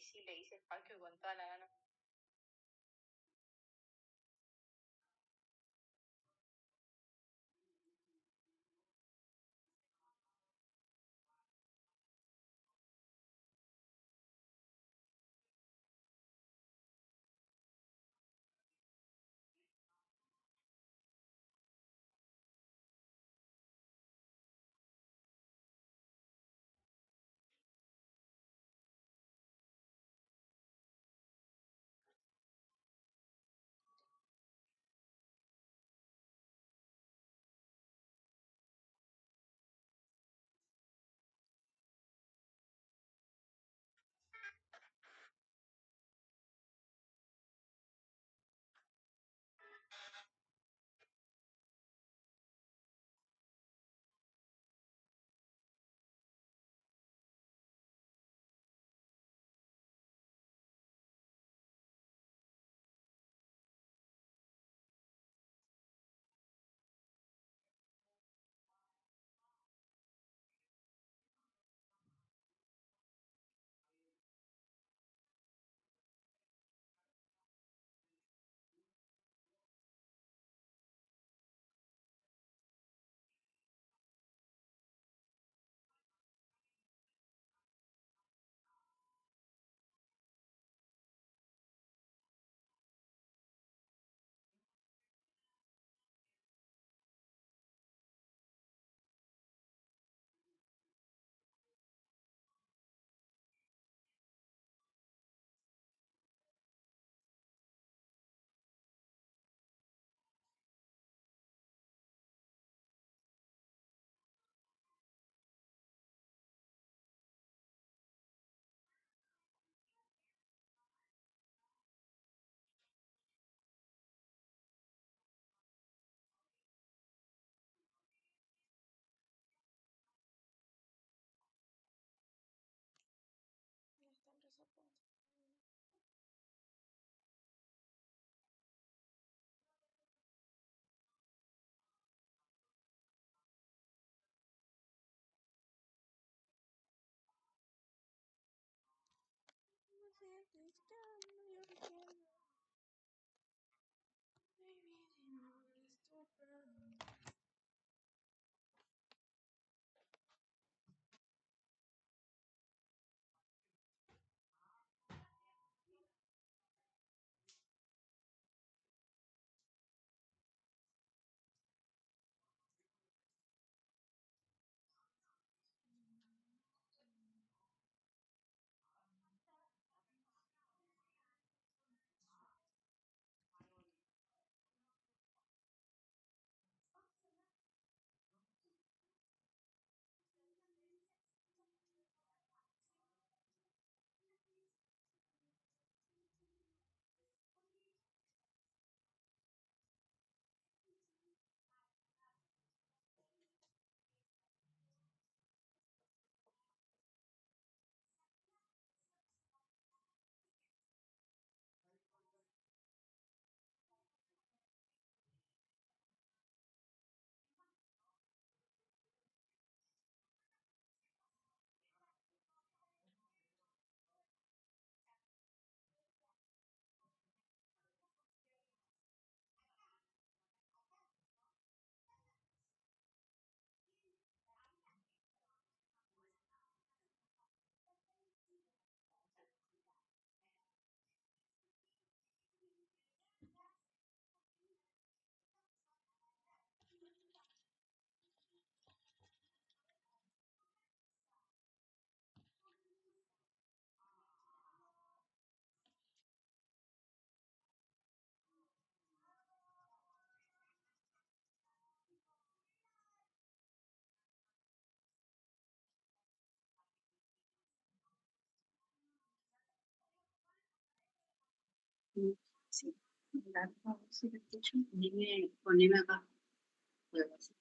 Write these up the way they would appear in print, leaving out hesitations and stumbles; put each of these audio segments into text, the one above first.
ahí sí le hice espacio con toda la gana. Sí, si te escucho, poneme acá. Luego, sí.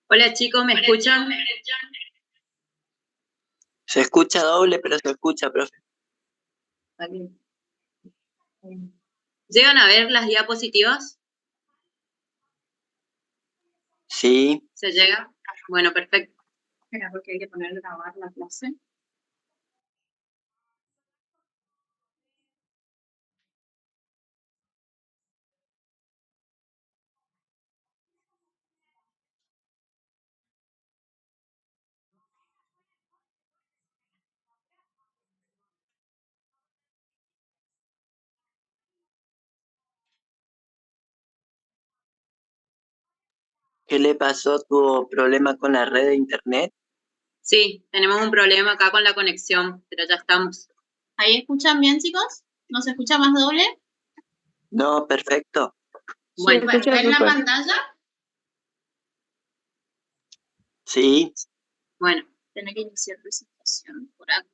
Hola chicos, ¿me escuchan? Se escucha doble, pero se escucha, profe. Vale. ¿Llegan a ver las diapositivas? Sí. ¿Se llega? Bueno, perfecto. Espera, porque hay que poner grabar la clase. ¿Qué le pasó? ¿Tuvo problema con la red de internet? Sí, tenemos un problema acá con la conexión, pero ya estamos. ¿Ahí escuchan bien, chicos? ¿No se escucha más doble? No, perfecto. Bueno, ¿ven la pantalla? Sí. Bueno, tiene que iniciar presentación por acá.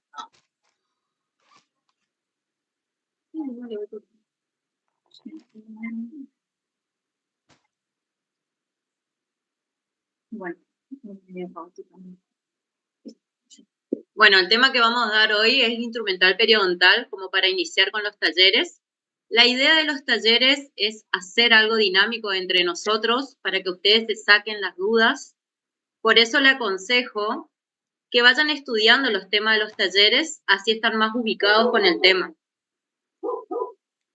Bueno, el tema que vamos a dar hoy es instrumental periodontal, como para iniciar con los talleres. La idea de los talleres es hacer algo dinámico entre nosotros para que ustedes se saquen las dudas. Por eso le aconsejo que vayan estudiando los temas de los talleres, así están más ubicados con el tema.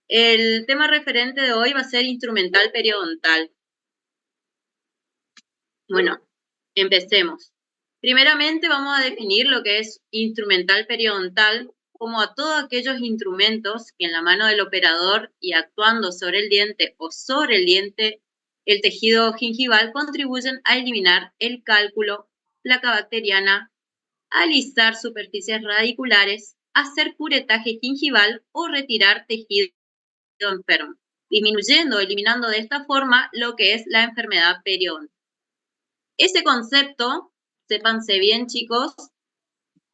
El tema referente de hoy va a ser instrumental periodontal. Bueno, empecemos. Primeramente vamos a definir lo que es instrumental periodontal como a todos aquellos instrumentos que en la mano del operador y actuando sobre el diente o sobre el diente, el tejido gingival contribuyen a eliminar el cálculo, placa bacteriana, a alisar superficies radiculares, hacer curetaje gingival o retirar tejido enfermo, disminuyendo o eliminando de esta forma lo que es la enfermedad periodontal. Ese concepto, sépanse bien chicos,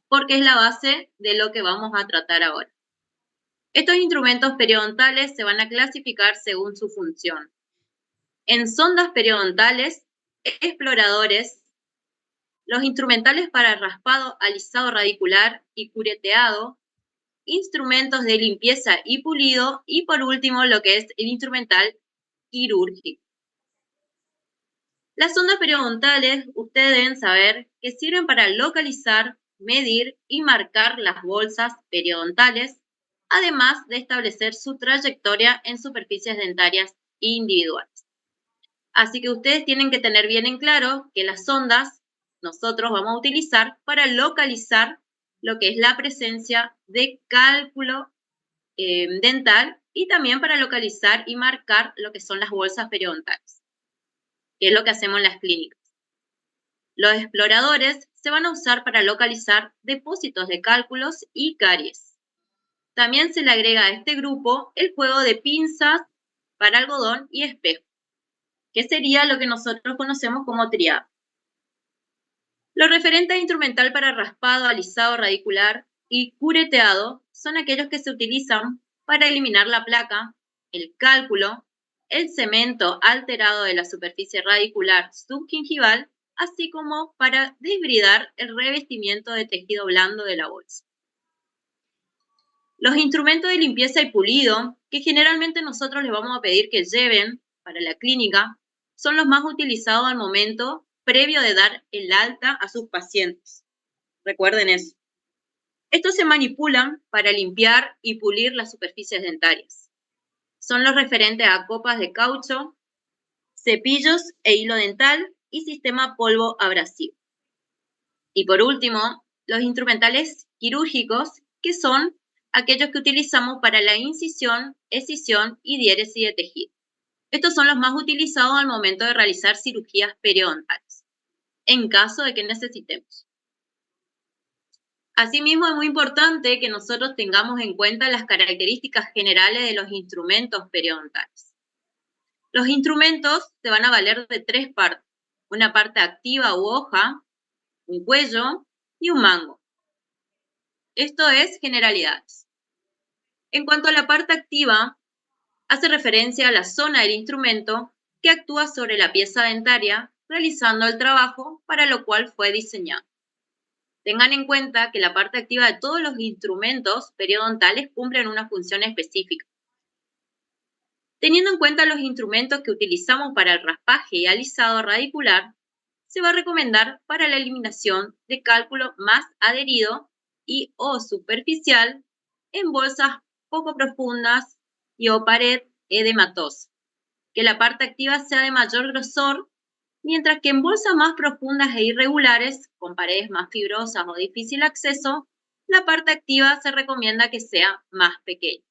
porque es la base de lo que vamos a tratar ahora. Estos instrumentos periodontales se van a clasificar según su función. En sondas periodontales, exploradores, los instrumentales para raspado, alisado radicular y cureteado, instrumentos de limpieza y pulido, y por último lo que es el instrumental quirúrgico. Las sondas periodontales, ustedes deben saber que sirven para localizar, medir y marcar las bolsas periodontales, además de establecer su trayectoria en superficies dentarias individuales. Así que ustedes tienen que tener bien en claro que las sondas nosotros vamos a utilizar para localizar lo que es la presencia de cálculo dental y también para localizar y marcar lo que son las bolsas periodontales, que es lo que hacemos en las clínicas. Los exploradores se van a usar para localizar depósitos de cálculos y caries. También se le agrega a este grupo el juego de pinzas para algodón y espejo, que sería lo que nosotros conocemos como triada. Lo referente a instrumental para raspado, alisado radicular y cureteado son aquellos que se utilizan para eliminar la placa, el cálculo, el cemento alterado de la superficie radicular subgingival, así como para desbridar el revestimiento de tejido blando de la bolsa. Los instrumentos de limpieza y pulido, que generalmente nosotros les vamos a pedir que lleven para la clínica, son los más utilizados al momento previo de dar el alta a sus pacientes. Recuerden eso. Estos se manipulan para limpiar y pulir las superficies dentarias. Son los referentes a copas de caucho, cepillos e hilo dental y sistema polvo abrasivo. Y por último, los instrumentales quirúrgicos, que son aquellos que utilizamos para la incisión, escisión y diéresis de tejido. Estos son los más utilizados al momento de realizar cirugías periodontales, en caso de que necesitemos. Asimismo, es muy importante que nosotros tengamos en cuenta las características generales de los instrumentos periodontales. Los instrumentos se van a valer de tres partes: una parte activa u hoja, un cuello y un mango. Esto es generalidades. En cuanto a la parte activa, hace referencia a la zona del instrumento que actúa sobre la pieza dentaria, realizando el trabajo para lo cual fue diseñado. Tengan en cuenta que la parte activa de todos los instrumentos periodontales cumplen una función específica. Teniendo en cuenta los instrumentos que utilizamos para el raspaje y alisado radicular, se va a recomendar para la eliminación de cálculo más adherido y o superficial en bolsas poco profundas y o pared edematosa, que la parte activa sea de mayor grosor, mientras que en bolsas más profundas e irregulares, con paredes más fibrosas o difícil acceso, la parte activa se recomienda que sea más pequeña.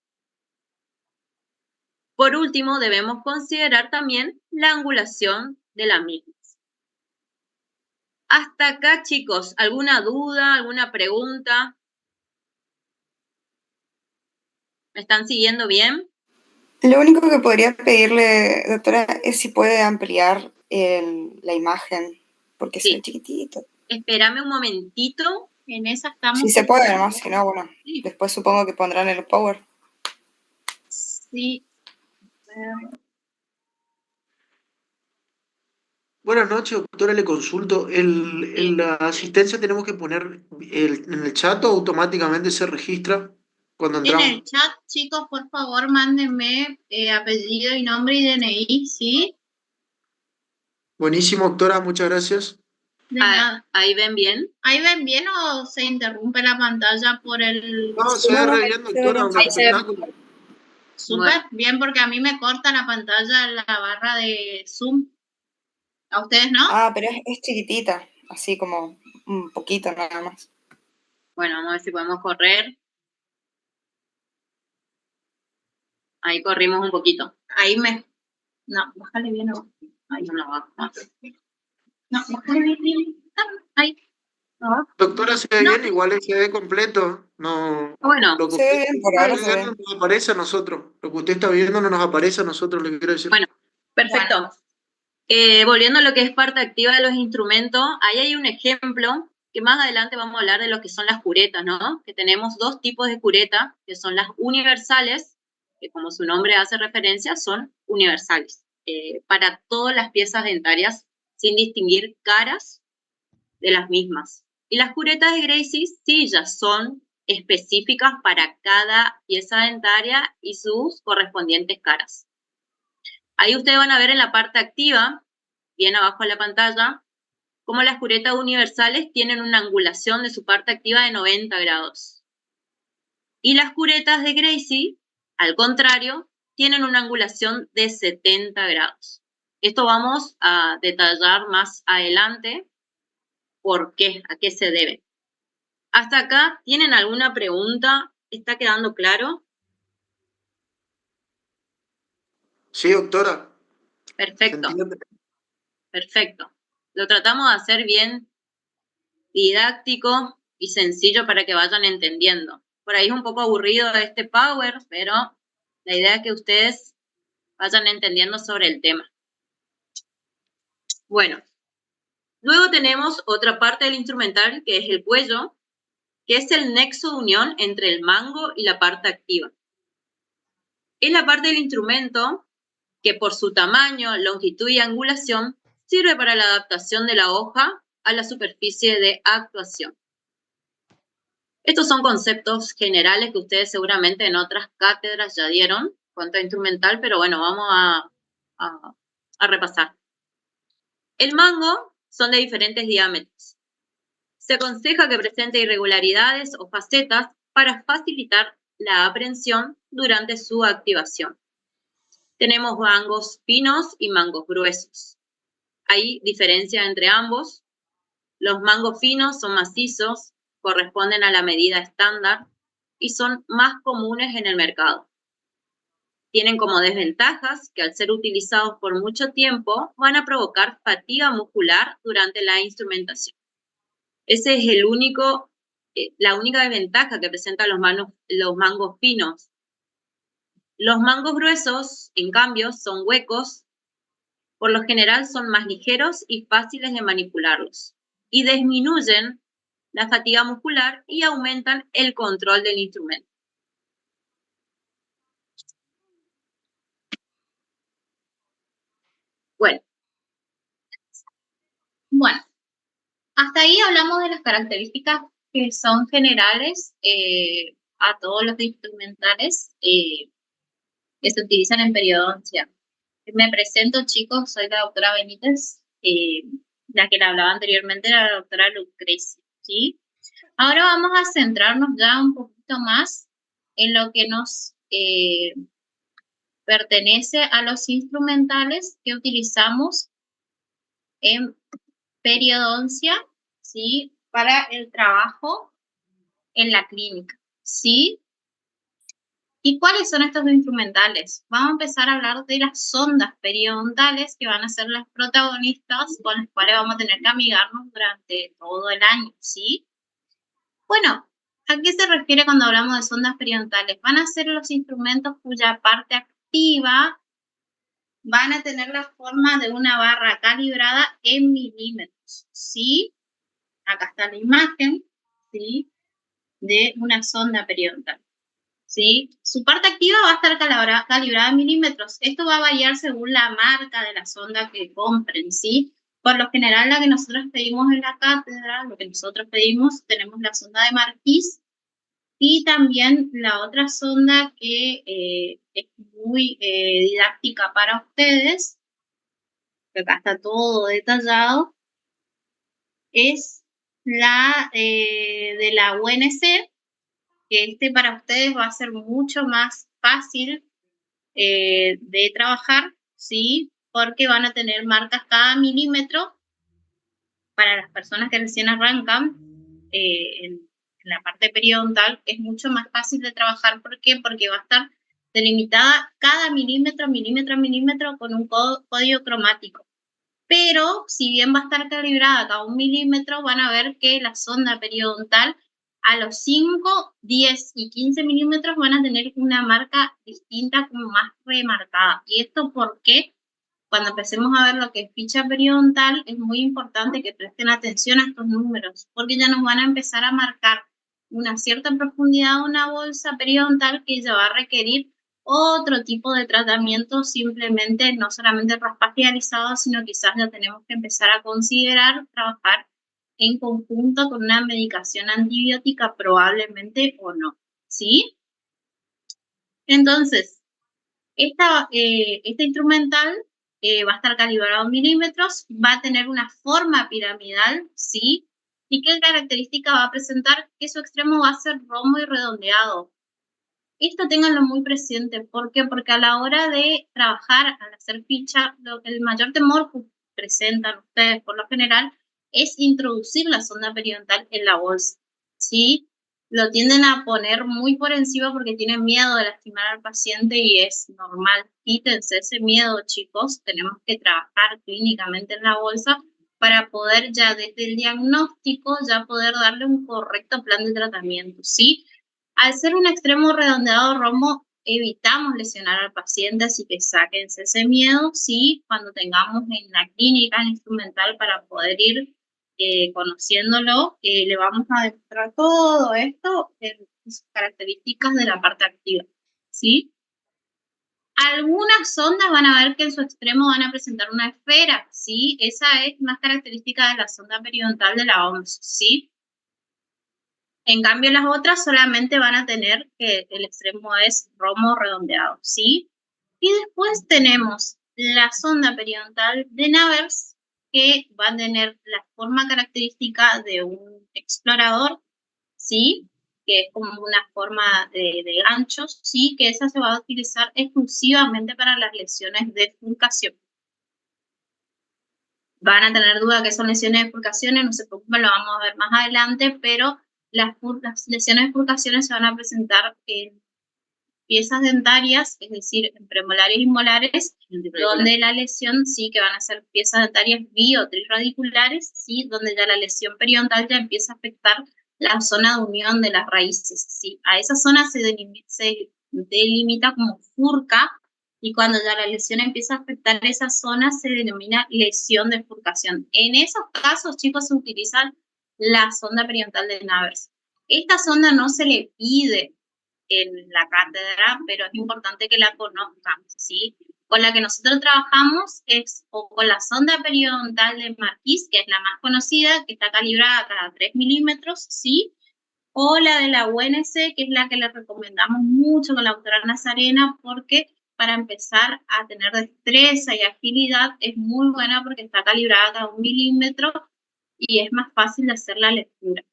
Por último, debemos considerar también la angulación de la misma. Hasta acá, chicos, ¿alguna duda, alguna pregunta? ¿Me están siguiendo bien? Lo único que podría pedirle, doctora, es si puede ampliar la imagen, porque se ve chiquitito. Espérame un momentito. En esa estamos. Si se puede, además, si no, bueno, después supongo que pondrán el power. Sí. Buenas noches, doctora, le consulto. En la asistencia tenemos que poner en el chat o automáticamente se registra cuando entramos. En el chat, chicos, por favor, mándenme apellido y nombre y DNI, ¿sí? Buenísimo, doctora, muchas gracias. De nada. ¿Ahí ven bien? ¿Ahí ven bien o se interrumpe la pantalla por el...? No, se ve re bien, doctora, un espectáculo. Súper bien, porque a mí me corta la pantalla la barra de Zoom. ¿A ustedes no? Ah, pero es chiquitita, así como un poquito nada más. Bueno, vamos a ver si podemos correr. Ahí corrimos un poquito. Ahí me... No, bájale bien. Ahí no bajo más. No, bájale bien. Ahí. No. Doctora, se ve bien, igual se ve completo. No, Bueno, lo que se ve bien, por ahora usted se no ve. nos aparece a nosotros. Lo que usted está viendo no nos aparece a nosotros, le quiero decir. Bueno, perfecto. Volviendo a lo que es parte activa de los instrumentos, ahí hay un ejemplo que más adelante vamos a hablar de lo que son las curetas, ¿no? Que tenemos dos tipos de cureta, que son las universales, que como su nombre hace referencia, son universales, para todas las piezas dentarias, sin distinguir caras de las mismas. Y las curetas de Gracie sí ya son específicas para cada pieza dentaria y sus correspondientes caras. Ahí ustedes van a ver en la parte activa, bien abajo de la pantalla, cómo las curetas universales tienen una angulación de su parte activa de 90 grados. Y las curetas de Gracie, al contrario, tienen una angulación de 70 grados. Esto vamos a detallar más adelante por qué, a qué se debe. ¿Hasta acá tienen alguna pregunta? ¿Está quedando claro? Sí, doctora. Perfecto. Perfecto. Lo tratamos de hacer bien didáctico y sencillo para que vayan entendiendo. Por ahí es un poco aburrido este Power, pero la idea es que ustedes vayan entendiendo sobre el tema. Bueno, luego tenemos otra parte del instrumental que es el cuello, que es el nexo de unión entre el mango y la parte activa. Es la parte del instrumento que por su tamaño, longitud y angulación sirve para la adaptación de la hoja a la superficie de actuación. Estos son conceptos generales que ustedes seguramente en otras cátedras ya dieron, cuanto a instrumental, pero bueno, vamos a repasar. El mango son de diferentes diámetros. Se aconseja que presente irregularidades o facetas para facilitar la aprehensión durante su activación. Tenemos mangos finos y mangos gruesos. Hay diferencia entre ambos. Los mangos finos son macizos, corresponden a la medida estándar y son más comunes en el mercado. Tienen como desventajas que al ser utilizados por mucho tiempo van a provocar fatiga muscular durante la instrumentación. Ese es la única desventaja que presentan los mangos finos. Los mangos gruesos, en cambio, son huecos. Por lo general son más ligeros y fáciles de manipularlos y disminuyen la fatiga muscular y aumentan el control del instrumento. Bueno, Bueno, hasta ahí hablamos de las características que son generales a todos los instrumentales que se utilizan en periodoncia. Me presento, chicos, soy la doctora Benítez, la que le hablaba anteriormente era la doctora Lucrecia, ¿sí? Ahora vamos a centrarnos ya un poquito más en lo que nos pertenece a los instrumentales que utilizamos en periodoncia, ¿sí? Para el trabajo en la clínica, ¿sí? ¿Y cuáles son estos instrumentales? Vamos a empezar a hablar de las sondas periodontales, que van a ser las protagonistas con las cuales vamos a tener que amigarnos durante todo el año, ¿sí? Bueno, ¿a qué se refiere cuando hablamos de sondas periodontales? Van a ser los instrumentos cuya parte activa van a tener la forma de una barra calibrada en milímetros, ¿sí? Acá está la imagen, ¿sí? De una sonda periodontal, ¿sí? Su parte activa va a estar calibrada en milímetros. Esto va a variar según la marca de la sonda que compren, ¿sí? Por lo general, la que nosotros pedimos en la cátedra, lo que nosotros pedimos, tenemos la sonda de Marquis y también la otra sonda que es muy didáctica para ustedes, que acá está todo detallado, es la de la UNC, que para ustedes va a ser mucho más fácil de trabajar, ¿sí? Porque van a tener marcas cada milímetro para las personas que recién arrancan en la parte periodontal. Es mucho más fácil de trabajar. ¿Por qué? Porque va a estar delimitada cada milímetro con un código cromático. Pero si bien va a estar calibrada cada 1 milímetro, van a ver que la sonda periodontal a los 5, 10 y 15 milímetros van a tener una marca distinta, como más remarcada. ¿Y esto por qué? Cuando empecemos a ver lo que es ficha periodontal, es muy importante que presten atención a estos números, porque ya nos van a empezar a marcar una cierta profundidad de una bolsa periodontal que ya va a requerir otro tipo de tratamiento, simplemente no solamente raspaje dializado, sino quizás ya tenemos que empezar a considerar trabajar en conjunto con una medicación antibiótica, probablemente o no, ¿sí? Entonces, este instrumental va a estar calibrado en milímetros, va a tener una forma piramidal, ¿sí? ¿Y qué característica va a presentar? Que su extremo va a ser rombo y redondeado. Esto ténganlo muy presente. ¿Por qué? Porque a la hora de trabajar, al hacer ficha, el mayor temor que presentan ustedes por lo general es introducir la sonda periodontal en la bolsa, ¿sí? Lo tienden a poner muy por encima porque tienen miedo de lastimar al paciente y es normal. Quítense ese miedo, chicos. Tenemos que trabajar clínicamente en la bolsa para poder ya desde el diagnóstico ya poder darle un correcto plan de tratamiento, ¿sí? Al ser un extremo redondeado rombo, evitamos lesionar al paciente, así que sáquense ese miedo, ¿sí? Cuando tengamos en la clínica el instrumental para poder ir conociéndolo, le vamos a demostrar todo esto en sus características de la parte activa, ¿sí? Algunas sondas van a ver que en su extremo van a presentar una esfera, ¿sí? Esa es más característica de la sonda periodontal de la OMS, ¿sí? En cambio, las otras solamente van a tener que el extremo es rombo redondeado, ¿sí? Y después tenemos la sonda periodontal de Navers, que va a tener la forma característica de un explorador, ¿sí? Que es como una forma de ganchos, ¿sí? Que esa se va a utilizar exclusivamente para las lesiones de fulcación. Van a tener duda que son lesiones de fulcaciones, no se preocupen, lo vamos a ver más adelante, pero las lesiones de fulcaciones se van a presentar en piezas dentarias, es decir, en premolares y molares, donde la lesión sí que van a ser piezas dentarias biotrirradiculares, sí, donde ya la lesión periodontal ya empieza a afectar la zona de unión de las raíces, sí. A esa zona se delimita como furca, y cuando ya la lesión empieza a afectar esa zona se denomina lesión de furcación. En esos casos, chicos, se utiliza la sonda periodontal de Navers. Esta sonda no se le pide en la cátedra, pero es importante que la conozcan, ¿sí? Con la que nosotros trabajamos es o con la sonda periodontal de Marquis, que es la más conocida, que está calibrada cada 3 milímetros, ¿sí? O la de la UNC, que es la que le recomendamos mucho con la doctora Nazarena, porque para empezar a tener destreza y agilidad es muy buena porque está calibrada cada 1 milímetro y es más fácil de hacer la lectura.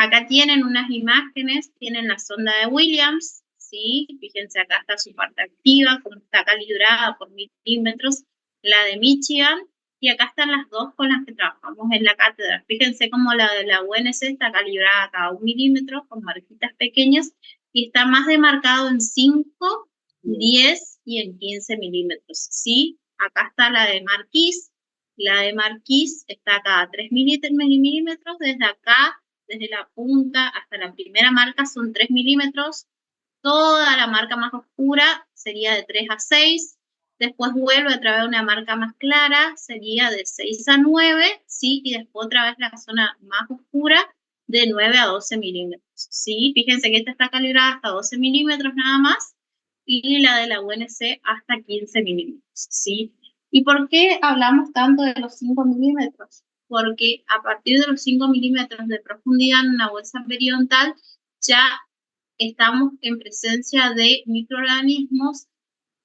Acá tienen unas imágenes, tienen la sonda de Williams, ¿sí? Fíjense, acá está su parte activa, como está calibrada por milímetros, la de Michigan, y acá están las dos con las que trabajamos en la cátedra. Fíjense cómo la de la UNC está calibrada cada 1 milímetro, con marquitas pequeñas, y está más demarcado en 5, 10 y en 15 milímetros, ¿sí? Acá está la de Marquis. La de Marquis está cada 3 milímetros, desde acá, desde la punta hasta la primera marca son 3 milímetros, toda la marca más oscura sería de 3 a 6, después vuelve a través de una marca más clara, sería de 6 a 9, ¿sí? Y después otra vez la zona más oscura de 9 a 12 milímetros, ¿sí? Fíjense que esta está calibrada hasta 12 milímetros nada más, y la de la UNC hasta 15 milímetros, ¿sí? ¿Y por qué hablamos tanto de los 5 milímetros? Porque a partir de los 5 milímetros de profundidad en una bolsa periodontal ya estamos en presencia de microorganismos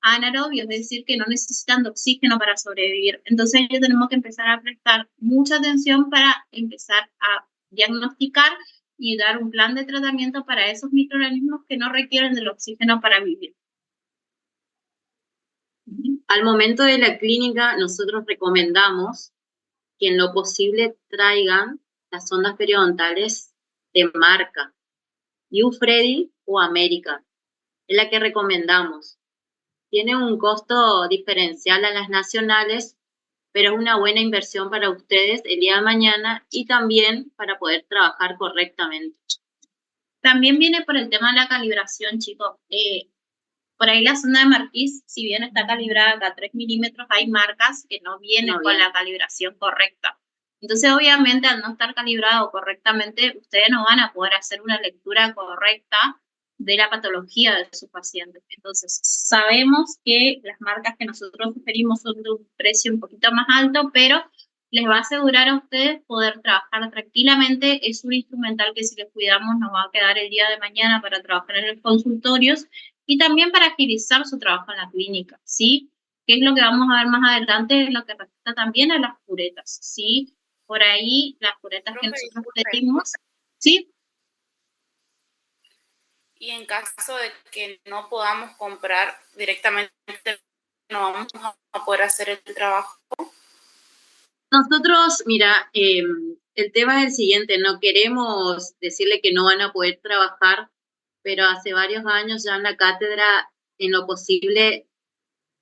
anaerobios, es decir, que no necesitan de oxígeno para sobrevivir. Entonces ya tenemos que empezar a prestar mucha atención para empezar a diagnosticar y dar un plan de tratamiento para esos microorganismos que no requieren del oxígeno para vivir. Al momento de la clínica, nosotros recomendamos que en lo posible traigan las sondas periodontales de marca, Ufredi o América, es la que recomendamos. Tiene un costo diferencial a las nacionales, pero es una buena inversión para ustedes el día de mañana y también para poder trabajar correctamente. También viene por el tema de la calibración, chicos. Por ahí la sonda de Marquis, si bien está calibrada a 3 milímetros, hay marcas que no vienen con la calibración correcta. Entonces, obviamente, al no estar calibrado correctamente, ustedes no van a poder hacer una lectura correcta de la patología de sus pacientes. Entonces, sabemos que las marcas que nosotros sugerimos son de un precio un poquito más alto, pero les va a asegurar a ustedes poder trabajar tranquilamente. Es un instrumental que si les cuidamos nos va a quedar el día de mañana para trabajar en los consultorios y también para agilizar su trabajo en la clínica, ¿sí? Que es lo que vamos a ver más adelante, es lo que respecta también a las curetas, ¿sí? Por ahí, las curetas que nosotros pedimos, ¿sí? Y en caso de que no podamos comprar directamente, no vamos a poder hacer el trabajo. Nosotros, mira, el tema es el siguiente, no queremos decirle que no van a poder trabajar, pero hace varios años ya en la cátedra, en lo posible,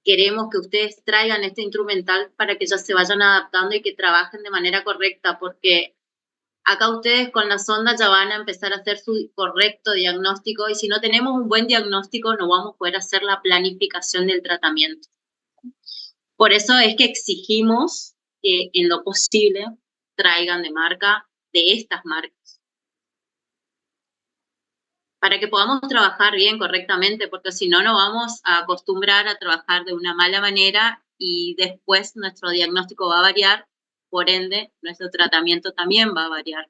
queremos que ustedes traigan este instrumental para que ya se vayan adaptando y que trabajen de manera correcta, porque acá ustedes con la sonda ya van a empezar a hacer su correcto diagnóstico y si no tenemos un buen diagnóstico no vamos a poder hacer la planificación del tratamiento. Por eso es que exigimos que en lo posible traigan de marca, de estas marcas, para que podamos trabajar bien, correctamente, porque si no nos vamos a acostumbrar a trabajar de una mala manera y después nuestro diagnóstico va a variar, por ende, nuestro tratamiento también va a variar.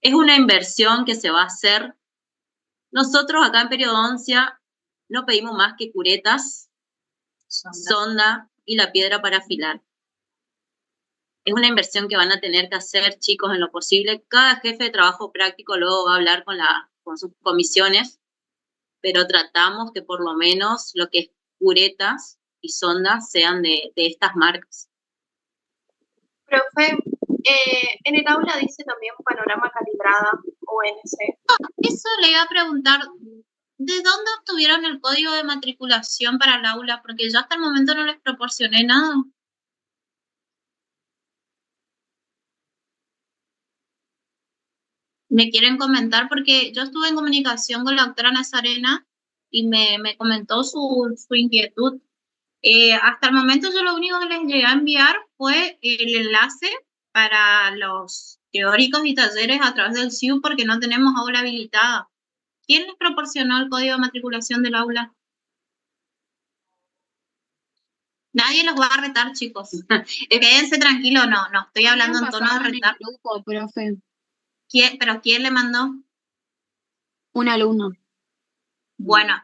Es una inversión que se va a hacer. Nosotros acá en periodoncia no pedimos más que curetas, sonda y la piedra para afilar. Es una inversión que van a tener que hacer, chicos, en lo posible. Cada jefe de trabajo práctico luego va a hablar con sus comisiones, pero tratamos que por lo menos lo que es curetas y sondas sean de estas marcas. Profe, en el aula dice también panorama calibrada ONC. Eso le iba a preguntar, ¿de dónde obtuvieron el código de matriculación para el aula? Porque yo hasta el momento no les proporcioné nada. Me quieren comentar porque yo estuve en comunicación con la doctora Nazarena y me comentó su inquietud. Hasta el momento yo lo único que les llegué a enviar fue el enlace para los teóricos y talleres a través del CIU porque no tenemos aula habilitada. ¿Quién les proporcionó el código de matriculación del aula? Nadie los va a retar, chicos. Quédense tranquilos, no estoy hablando en tono de retar. Grupo, profe. ¿Pero quién le mandó? Un alumno. Bueno,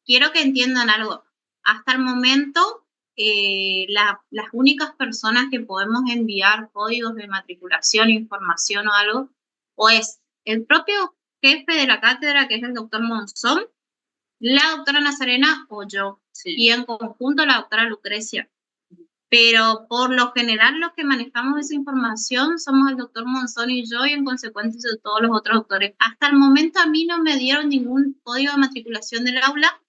quiero que entiendan algo. Hasta el momento, las únicas personas que podemos enviar códigos de matriculación, información o algo, o es el propio jefe de la cátedra, que es el doctor Monzón, la doctora Nazarena o yo, y en conjunto la doctora Lucrecia. Pero por lo general los que manejamos esa información somos el doctor Monzón y yo, y en consecuencia de todos los otros doctores. Hasta el momento a mí no me dieron ningún código de matriculación del aula.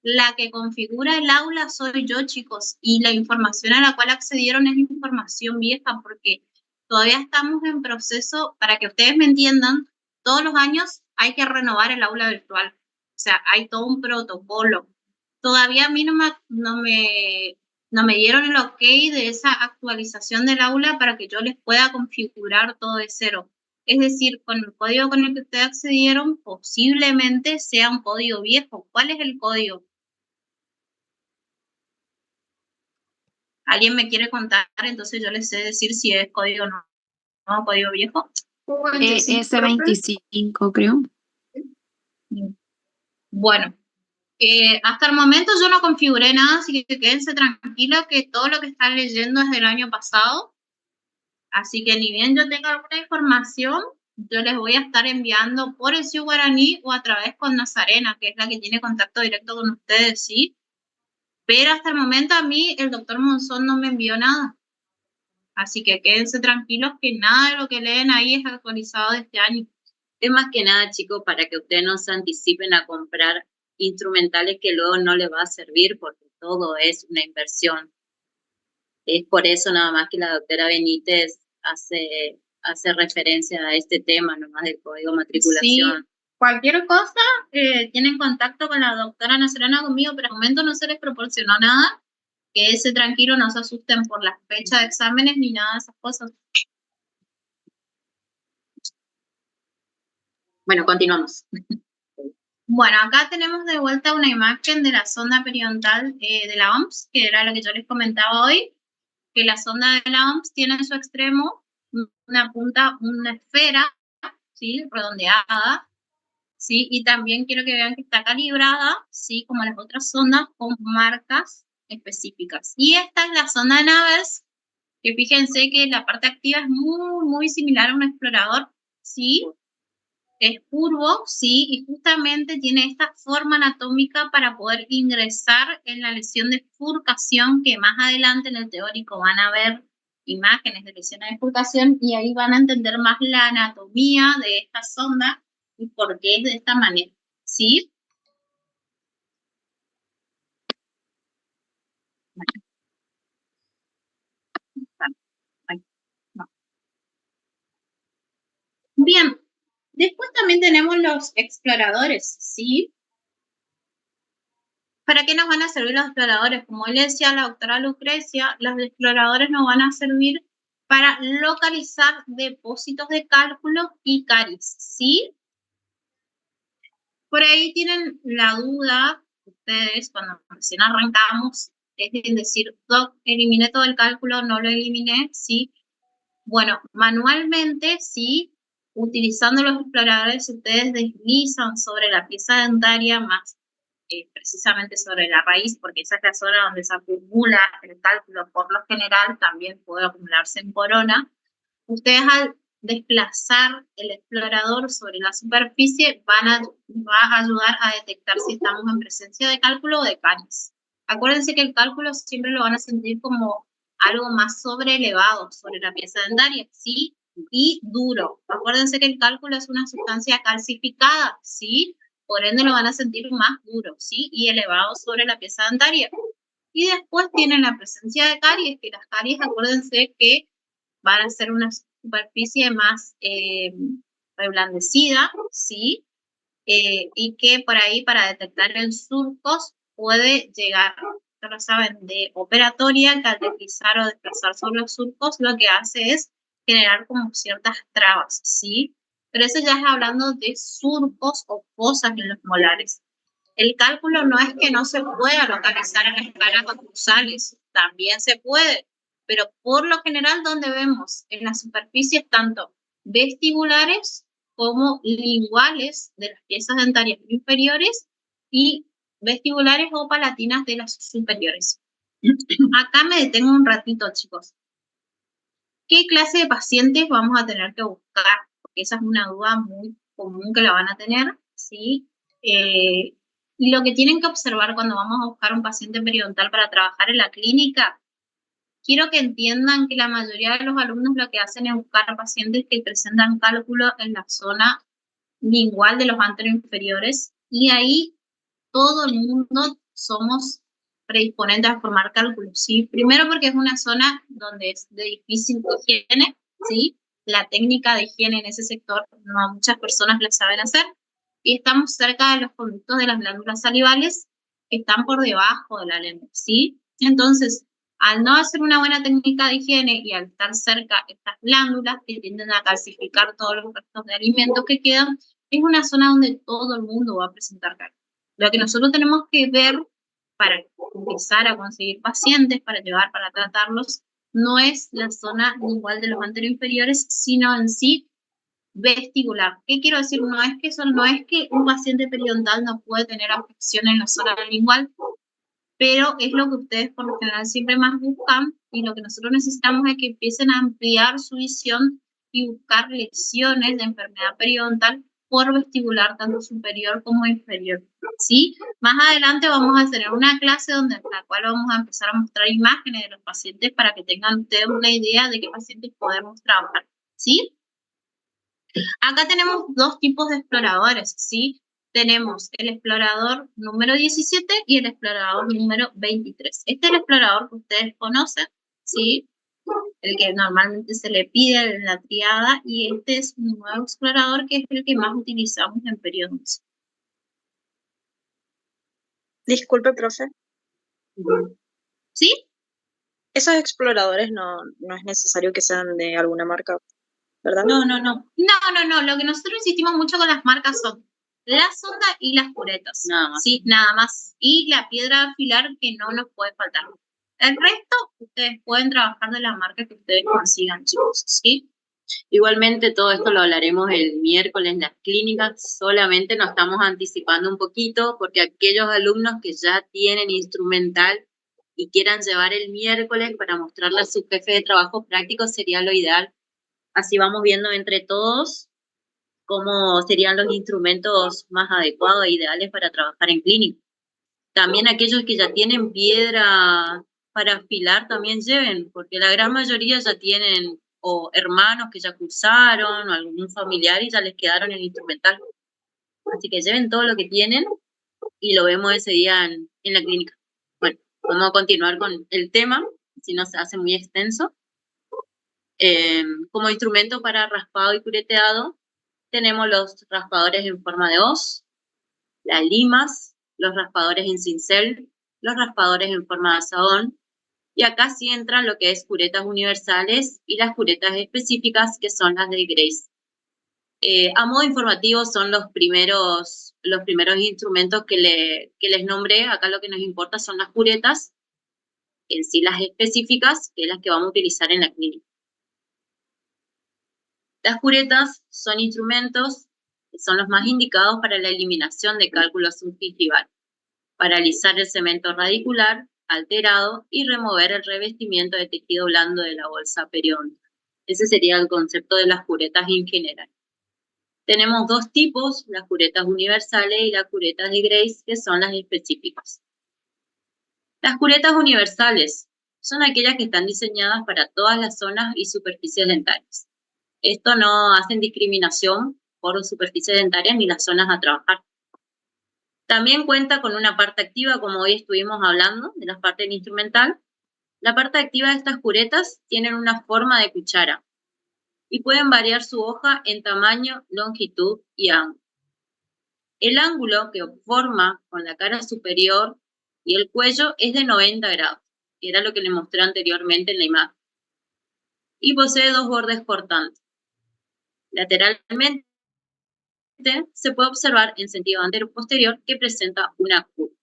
La que configura el aula soy yo, chicos, y la información a la cual accedieron es información vieja, porque todavía estamos en proceso, para que ustedes me entiendan, todos los años hay que renovar el aula virtual. O sea, hay todo un protocolo. Todavía a mí no me dieron el ok de esa actualización del aula para que yo les pueda configurar todo de cero. Es decir, con el código con el que ustedes accedieron, posiblemente sea un código viejo. ¿Cuál es el código? ¿Alguien me quiere contar? Entonces yo les sé decir si es código no código viejo. S25, creo. Bueno, hasta el momento yo no configuré nada, así que quédense tranquilos que todo lo que están leyendo es del año pasado. Así que ni bien yo tenga alguna información, yo les voy a estar enviando por el CIU Guaraní o a través con Nazarena, que es la que tiene contacto directo con ustedes, ¿sí? Pero hasta el momento a mí el doctor Monzón no me envió nada. Así que quédense tranquilos que nada de lo que leen ahí es actualizado de este año. Es más que nada, chicos, para que ustedes no se anticipen a comprar instrumentales que luego no les va a servir, porque todo es una inversión. Es por eso nada más que la doctora Benítez hace referencia a este tema, nomás del código de matriculación. Sí, cualquier cosa, tienen contacto con la doctora Nazarena conmigo, pero al momento no se les proporcionó nada. Quédense tranquilos, no se asusten por las fechas de exámenes ni nada de esas cosas. Bueno, continuamos. Bueno, acá tenemos de vuelta una imagen de la sonda periodontal de la OMS, que era lo que yo les comentaba hoy, que la sonda de la OMS tiene en su extremo una punta, una esfera, ¿sí? Redondeada, ¿sí? Y también quiero que vean que está calibrada, ¿sí? Como las otras sondas, con marcas específicas. Y esta es la sonda de Navels, que fíjense que la parte activa es muy similar a un explorador, ¿sí? Es curvo, sí, y justamente tiene esta forma anatómica para poder ingresar en la lesión de bifurcación, que más adelante en el teórico van a ver imágenes de lesiones de bifurcación y ahí van a entender más la anatomía de esta sonda y por qué es de esta manera, ¿sí? Bien, después también tenemos los exploradores, ¿sí? ¿Para qué nos van a servir los exploradores? Como le decía la doctora Lucrecia, los exploradores nos van a servir para localizar depósitos de cálculo y caries, ¿sí? Por ahí tienen la duda, ustedes cuando recién arrancamos, es decir, doc, eliminé todo el cálculo, no lo eliminé, ¿sí? Bueno, manualmente, sí, utilizando los exploradores, ustedes deslizan sobre la pieza dentaria más precisamente sobre la raíz, porque esa es la zona donde se acumula el cálculo por lo general, también puede acumularse en corona. Ustedes al desplazar el explorador sobre la superficie va a ayudar a detectar si estamos en presencia de cálculo o de caries. Acuérdense que el cálculo siempre lo van a sentir como algo más sobrelevado sobre la pieza dentaria, ¿sí? Y duro. Acuérdense que el cálculo es una sustancia calcificada, ¿sí? Por ende lo van a sentir más duro, ¿sí? Y elevado sobre la pieza dentaria. Y después tienen la presencia de caries, que las caries, acuérdense que van a ser una superficie más reblandecida, ¿sí? Y que por ahí para detectar en surcos puede llegar, ya lo saben, de operatoria, que al deslizar o desplazar sobre los surcos lo que hace es generar como ciertas trabas, ¿sí? pero eso ya es hablando de surcos o fosas en los molares. El cálculo no es que no se pueda localizar en escalas oclusales, también se puede, pero por lo general donde vemos en las superficies tanto vestibulares como linguales de las piezas dentarias inferiores y vestibulares o palatinas de las superiores. Acá me detengo un ratito, chicos. ¿Qué clase de pacientes vamos a tener que buscar? Porque esa es una duda muy común que la van a tener, ¿sí? Y lo que tienen que observar cuando vamos a buscar un paciente periodontal para trabajar en la clínica, quiero que entiendan que la mayoría de los alumnos lo que hacen es buscar pacientes que presentan cálculo en la zona lingual de los anteroinferiores, y ahí todo el mundo somos predisponentes a formar cálculos, ¿sí? Primero porque es una zona donde es de difícil higiene, ¿sí? La técnica de higiene en ese sector no muchas personas la saben hacer, y estamos cerca de los conductos de las glándulas salivales que están por debajo de la lengua, ¿sí? Entonces, al no hacer una buena técnica de higiene y al estar cerca estas glándulas que tienden a calcificar todos los restos de alimentos que quedan, es una zona donde todo el mundo va a presentar cálculo. Lo que nosotros tenemos que ver para empezar a conseguir pacientes, para llevar, para tratarlos, no es la zona lingual de los anteroinferiores, sino en sí vestibular. ¿Qué quiero decir? No es que un paciente periodontal no puede tener afección en la zona lingual, pero es lo que ustedes por lo general siempre más buscan, y lo que nosotros necesitamos es que empiecen a ampliar su visión y buscar lesiones de enfermedad periodontal por vestibular, tanto superior como inferior, ¿sí? Más adelante vamos a tener una clase donde la cual vamos a empezar a mostrar imágenes de los pacientes para que tengan ustedes una idea de qué pacientes podemos trabajar, ¿sí? Acá tenemos dos tipos de exploradores, ¿sí? Tenemos el explorador número 17 y el explorador número 23. Este es el explorador que ustedes conocen, ¿sí? El que normalmente se le pide en la triada, y este es un nuevo explorador que es el que más utilizamos en periodoncia. Disculpe, profe. ¿Sí? Esos exploradores no es necesario que sean de alguna marca, ¿verdad? No. Lo que nosotros insistimos mucho con las marcas son la sonda y las curetas. Nada más. Sí, nada más. Y la piedra de afilar, que no nos puede faltar. El resto, ustedes pueden trabajar de la marca que ustedes consigan, chicos, ¿sí? Igualmente todo esto lo hablaremos el miércoles en las clínicas, solamente nos estamos anticipando un poquito porque aquellos alumnos que ya tienen instrumental y quieran llevar el miércoles para mostrarle a su jefe de trabajo práctico sería lo ideal. Así vamos viendo entre todos cómo serían los instrumentos más adecuados e ideales para trabajar en clínica. También aquellos que ya tienen piedra para afilar también lleven, porque la gran mayoría ya tienen o hermanos que ya cursaron o algún familiar y ya les quedaron el instrumental. Así que lleven todo lo que tienen y lo vemos ese día en la clínica. Bueno, vamos a continuar con el tema, si no se hace muy extenso. Como instrumento para raspado y cureteado tenemos los raspadores en forma de hoz, las limas, los raspadores en cincel, los raspadores en forma de azadón, y acá sí entran lo que es curetas universales y las curetas específicas, que son las de Grace. A modo informativo son los primeros instrumentos que les nombré. Acá lo que nos importa son las curetas, en sí las específicas, que es las que vamos a utilizar en la clínica. Las curetas son instrumentos que son los más indicados para la eliminación de cálculo subgingival, para alisar el cemento radicular alterado y remover el revestimiento de tejido blando de la bolsa periodontal. Ese sería el concepto de las curetas en general. Tenemos dos tipos, las curetas universales y las curetas de Grace, que son las específicas. Las curetas universales son aquellas que están diseñadas para todas las zonas y superficies dentarias. Esto no hacen discriminación por superficies dentarias ni las zonas a trabajar. También cuenta con una parte activa, como hoy estuvimos hablando, de la parte instrumental. La parte activa de estas curetas tienen una forma de cuchara y pueden variar su hoja en tamaño, longitud y ángulo. El ángulo que forma con la cara superior y el cuello es de 90 grados, que era lo que les mostré anteriormente en la imagen. Y posee dos bordes cortantes. Lateralmente se puede observar en sentido antero-posterior que presenta una curva.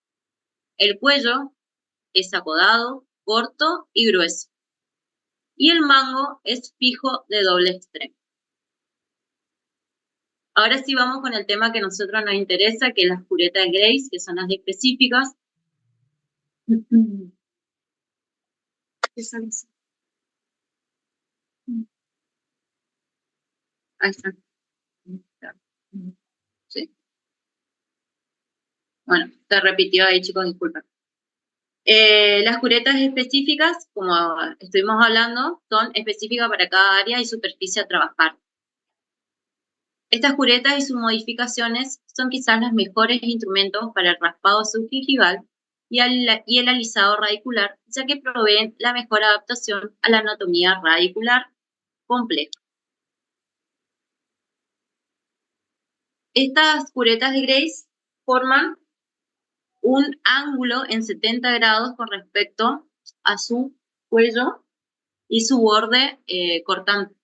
El cuello es acodado, corto y grueso. Y el mango es fijo de doble extremo. Ahora sí vamos con el tema que a nosotros nos interesa, que es las curetas Grace, que son las específicas. Ahí está. Sí. Bueno, se repitió ahí, chicos, disculpen. Las curetas específicas, como estuvimos hablando, son específicas para cada área y superficie a trabajar. Estas curetas y sus modificaciones son quizás los mejores instrumentos para el raspado subgingival y el alisado radicular, ya que proveen la mejor adaptación a la anatomía radicular compleja. Estas curetas de Grace forman un ángulo en 70 grados con respecto a su cuello y su borde cortante.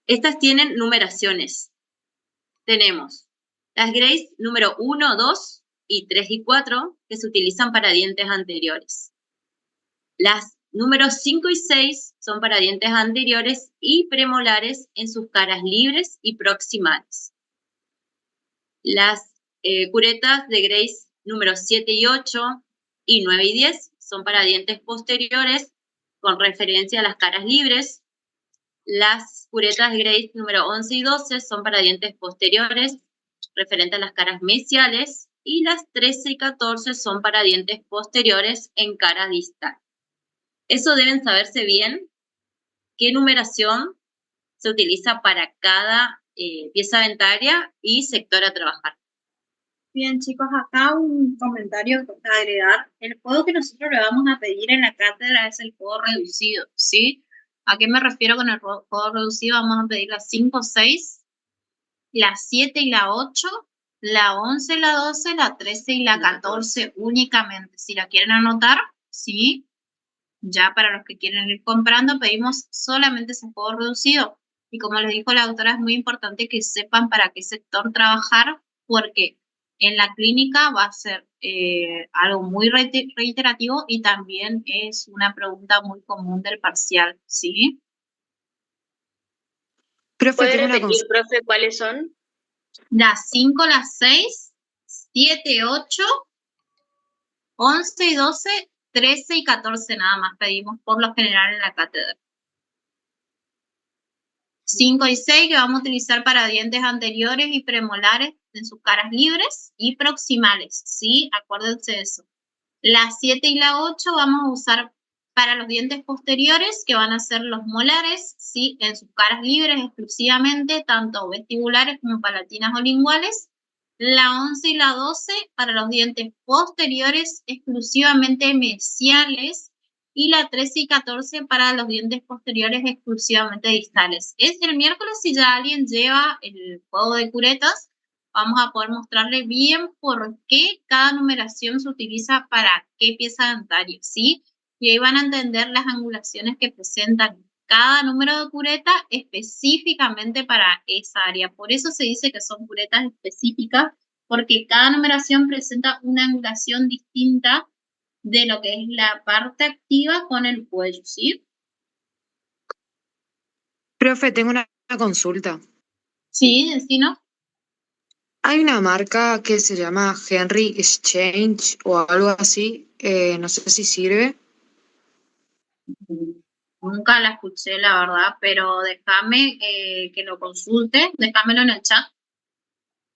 Estas tienen numeraciones. Tenemos las Grace número 1, 2 y 3 y 4, que se utilizan para dientes anteriores. Las números 5 y 6 son para dientes anteriores y premolares en sus caras libres y proximales. Las curetas de Grace número 7 y 8 y 9 y 10 son para dientes posteriores con referencia a las caras libres. Las curetas de Grace número 11 y 12 son para dientes posteriores referente a las caras mesiales, y las 13 y 14 son para dientes posteriores en cara distal. Eso deben saberse bien qué numeración se utiliza para cada pieza dentaria y sector a trabajar. Bien, chicos, acá un comentario para agregar. El juego que nosotros le vamos a pedir en la cátedra es el juego reducido, ¿sí? ¿A qué me refiero con el juego reducido? Vamos a pedir las 5, 6, la 7 y la 8, la 11, la 12, la 13 y la 14 únicamente. Si la quieren anotar, ¿sí? Ya para los que quieren ir comprando, pedimos solamente ese juego reducido. Y como les dijo la doctora, es muy importante que sepan para qué sector trabajar, porque en la clínica va a ser algo muy reiterativo y también es una pregunta muy común del parcial, ¿sí? ¿Puede repetir, profe, cuáles son? Las 5, las 6, 7, 8, 11 y 12, 13 y 14 nada más pedimos por lo general en la cátedra. 5 y 6 que vamos a utilizar para dientes anteriores y premolares en sus caras libres y proximales, ¿sí? Acuérdense de eso. La 7 y la 8 vamos a usar para los dientes posteriores, que van a ser los molares, ¿sí? En sus caras libres exclusivamente, tanto vestibulares como palatinas o linguales. La 11 y la 12 para los dientes posteriores exclusivamente mesiales, y la 13 y 14 para los dientes posteriores exclusivamente distales. Es el miércoles, si ya alguien lleva el juego de curetas, vamos a poder mostrarle bien por qué cada numeración se utiliza para qué pieza dentaria, ¿sí? Y ahí van a entender las angulaciones que presentan cada número de cureta específicamente para esa área. Por eso se dice que son curetas específicas, porque cada numeración presenta una angulación distinta de lo que es la parte activa con el cuello, ¿sí? Profe, tengo una consulta. Sí, ¿no? Hay una marca que se llama Henry Exchange o algo así, no sé si sirve. Nunca la escuché, la verdad, pero déjame que lo consulte, déjamelo en el chat.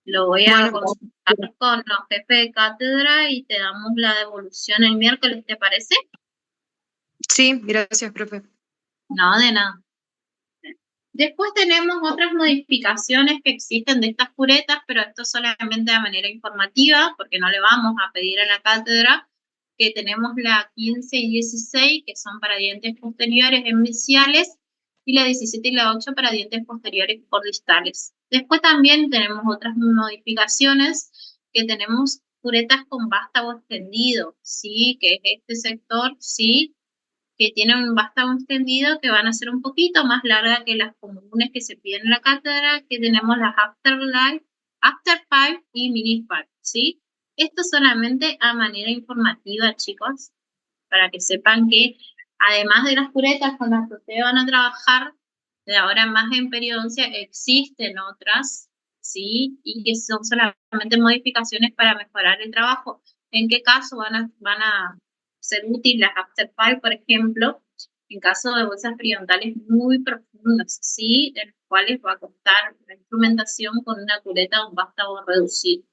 Lo voy a consultar con los jefes de cátedra y te damos la devolución el miércoles, ¿te parece? Sí, gracias, profe. No, de nada. Después tenemos otras modificaciones que existen de estas curetas, pero esto solamente de manera informativa, porque no le vamos a pedir a la cátedra, que tenemos la 15 y 16, que son para dientes posteriores en mesiales, y la 17 y la 8 para dientes posteriores por distales. Después también tenemos otras modificaciones, que tenemos curetas con vástago extendido, ¿sí? Que es este sector, ¿sí? que tienen un vástago extendido, que van a ser un poquito más largas que las comunes que se piden en la cátedra, que tenemos las After 5 y Mini 5, ¿sí? Esto solamente a manera informativa, chicos, para que sepan que además de las curetas con las que ustedes van a trabajar, de ahora en más en periodoncia, existen otras, ¿sí? Y que son solamente modificaciones para mejorar el trabajo. ¿En qué caso van a ser útiles las After 5, por ejemplo? En caso de bolsas periodontales muy profundas, ¿sí? En los cuales va a costar la instrumentación con una cureta o un vástago reducido.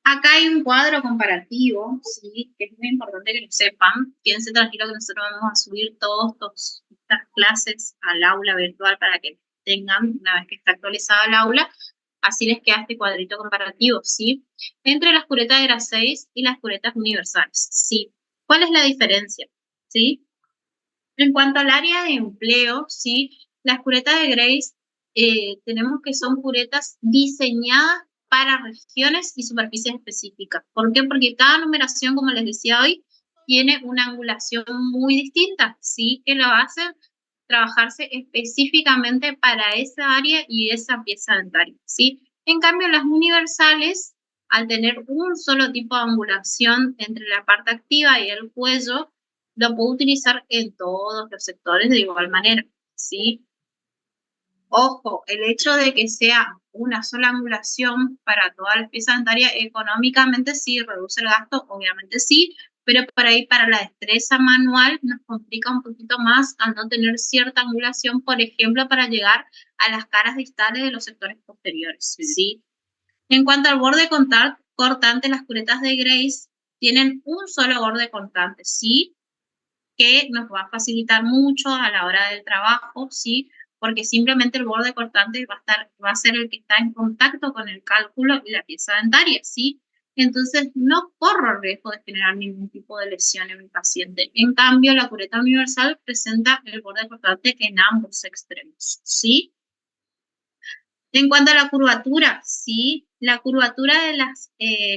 Acá hay un cuadro comparativo, ¿sí? Que es muy importante que lo sepan. Quédense tranquilos que nosotros vamos a subir todas estas clases al aula virtual para que tengan, una vez que está actualizada el aula, así les queda este cuadrito comparativo, ¿sí? Entre las curetas de grado 6 y las curetas universales, ¿sí? ¿Cuál es la diferencia? ¿Sí? En cuanto al área de empleo, ¿sí? Las curetas de Grace tenemos que son curetas diseñadas para regiones y superficies específicas. ¿Por qué? Porque cada numeración, como les decía hoy, tiene una angulación muy distinta, ¿sí? Que lo hace trabajarse específicamente para esa área y esa pieza dentaria, ¿sí? En cambio, las universales, al tener un solo tipo de angulación entre la parte activa y el cuello, lo puedo utilizar en todos los sectores de igual manera, ¿sí? Ojo, el hecho de que sea una sola angulación para todas las piezas dentarias, económicamente sí, reduce el gasto, obviamente sí, pero por ahí para la destreza manual nos complica un poquito más al no tener cierta angulación, por ejemplo, para llegar a las caras distales de los sectores posteriores, ¿sí? En cuanto al borde cortante, las curetas de Grace tienen un solo borde cortante, ¿sí? Que nos va a facilitar mucho a la hora del trabajo, ¿sí? Porque simplemente el borde cortante va a ser el que está en contacto con el cálculo y la pieza dentaria, ¿sí? Entonces no corro riesgo de generar ningún tipo de lesión en mi paciente. En cambio, la cureta universal presenta el borde cortante en ambos extremos, ¿sí? En cuanto a la curvatura, sí, la curvatura de las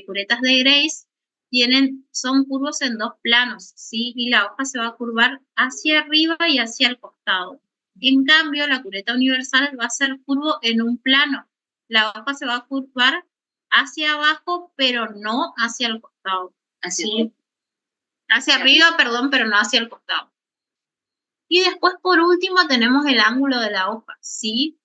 curetas de Grace son curvos en dos planos, ¿sí? Y la hoja se va a curvar hacia arriba y hacia el costado. En cambio, la cureta universal va a ser curvo en un plano. La hoja se va a curvar hacia abajo, pero no hacia el costado. ¿Sí? Hacia arriba, perdón, pero no hacia el costado. Y después, por último, tenemos el ángulo de la hoja, ¿sí?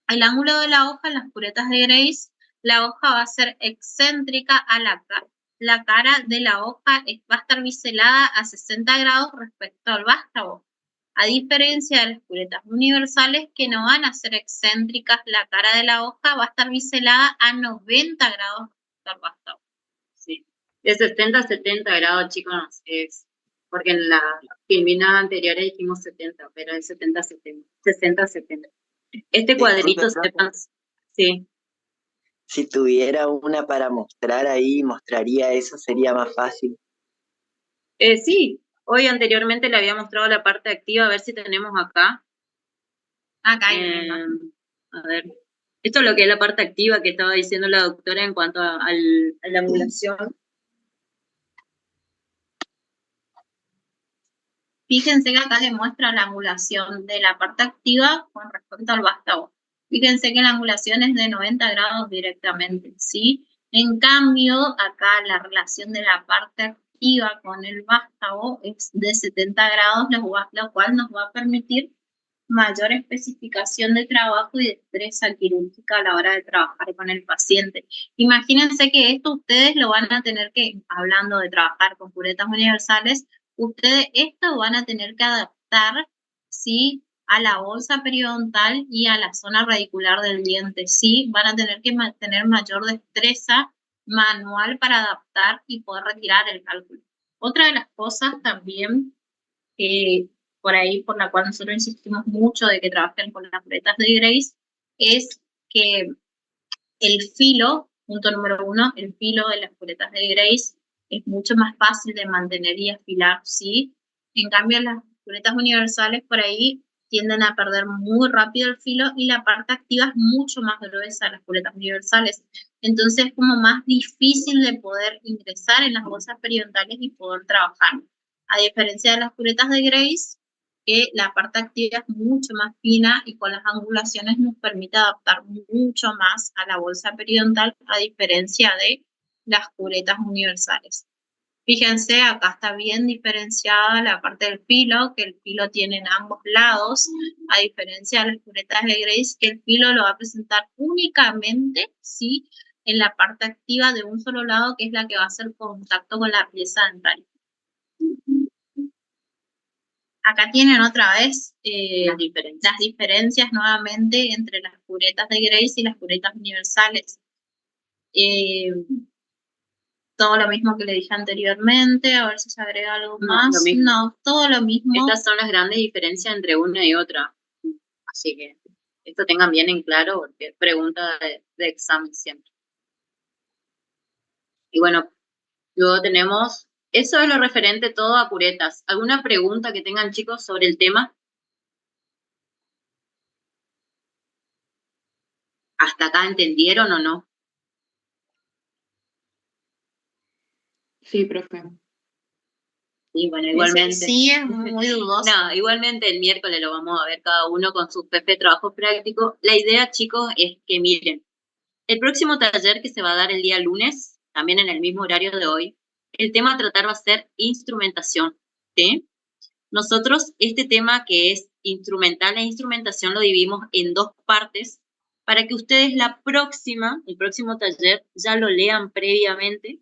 El ángulo de la hoja en las curetas de Grace, la hoja va a ser excéntrica a la cara. La cara de la hoja va a estar biselada a 60 grados respecto al vástago, a diferencia de las curetas universales que no van a ser excéntricas, la cara de la hoja va a estar biselada a 90 grados respecto al vástago. Sí. De 60 a 70 grados, chicos, es porque en la filmina anterior dijimos 70, pero es 70 a 70, 60 a 70. Este cuadrito, sepan, sí. Si tuviera una para mostrar ahí, mostraría eso, sería más fácil. Sí, hoy anteriormente le había mostrado la parte activa, a ver si tenemos acá. Acá hay una imagen. A ver, esto es lo que es la parte activa que estaba diciendo la doctora en cuanto a la angulación. Fíjense que acá le muestra la angulación de la parte activa con respecto al vástago. Fíjense que la angulación es de 90 grados directamente, ¿sí? En cambio, acá la relación de la parte activa con el vástago es de 70 grados, lo cual nos va a permitir mayor especificación de trabajo y destreza quirúrgica a la hora de trabajar con el paciente. Imagínense que esto ustedes lo van a tener que, hablando de trabajar con curetas universales, ustedes esto van a tener que adaptar, ¿sí? A la bolsa periodontal y a la zona radicular del diente, ¿sí? Van a tener que tener mayor destreza manual para adaptar y poder retirar el cálculo. Otra de las cosas también por ahí, por la cual nosotros insistimos mucho de que trabajen con las curetas de Grace, es que el filo, punto número 1, el filo de las curetas de Grace es mucho más fácil de mantener y afilar, ¿sí? En cambio, las curetas universales por ahí tienden a perder muy rápido el filo y la parte activa es mucho más gruesa de las curetas universales. Entonces es como más difícil de poder ingresar en las bolsas periodontales y poder trabajar. A diferencia de las curetas de Grace, que la parte activa es mucho más fina y con las angulaciones nos permite adaptar mucho más a la bolsa periodontal, a diferencia de las curetas universales. Fíjense, acá está bien diferenciada la parte del filo, que el filo tiene en ambos lados, a diferencia de las curetas de Grace, que el filo lo va a presentar únicamente, ¿sí?, en la parte activa de un solo lado, que es la que va a hacer contacto con la pieza dental. Acá tienen otra vez las diferencias nuevamente entre las curetas de Grace y las curetas universales. Todo lo mismo que le dije anteriormente, a ver si se agrega algo más. No, todo lo mismo. Estas son las grandes diferencias entre una y otra. Así que esto tengan bien en claro, porque es pregunta de examen siempre. Y bueno, luego tenemos, eso es lo referente todo a curetas. ¿Alguna pregunta que tengan, chicos, sobre el tema? ¿Hasta acá entendieron o no? Sí, profe. Y bueno, igualmente. Sí, es muy dudoso. No, igualmente el miércoles lo vamos a ver cada uno con su jefe de trabajo práctico. La idea, chicos, es que miren, el próximo taller que se va a dar el día lunes, también en el mismo horario de hoy, el tema a tratar va a ser instrumentación, ¿sí? Nosotros este tema que es instrumental e instrumentación lo dividimos en dos partes para que ustedes el próximo taller, ya lo lean previamente,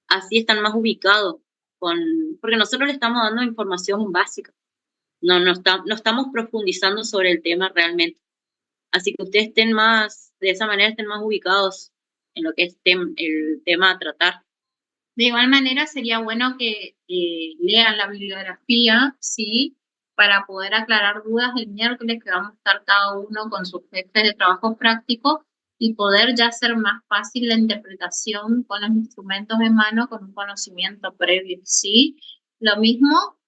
así están más ubicados, porque nosotros le estamos dando información básica, no estamos profundizando sobre el tema realmente. Así que ustedes estén más, de esa manera estén más ubicados en lo que es el tema a tratar. De igual manera sería bueno que lean la bibliografía, ¿sí?, para poder aclarar dudas el miércoles, que vamos a estar cada uno con sus jefes de trabajo práctico y poder ya hacer más fácil la interpretación con los instrumentos en mano, con un conocimiento previo, ¿sí? Lo mismo,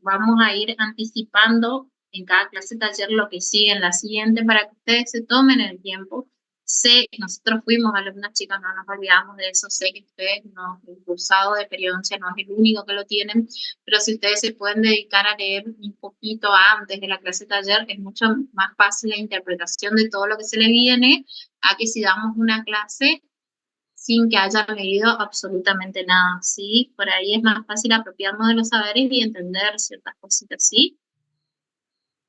vamos a ir anticipando en cada clase taller lo que sigue en la siguiente para que ustedes se tomen el tiempo. Sé que nosotros fuimos alumnas chicas, no nos olvidamos de eso, sé que ustedes, no, el cursado de periodoncia no es el único que lo tienen, pero si ustedes se pueden dedicar a leer un poquito antes de la clase taller, es mucho más fácil la interpretación de todo lo que se les viene, a que si damos una clase sin que hayan leído absolutamente nada, ¿sí? Por ahí es más fácil apropiarnos de los saberes y entender ciertas cositas, ¿sí?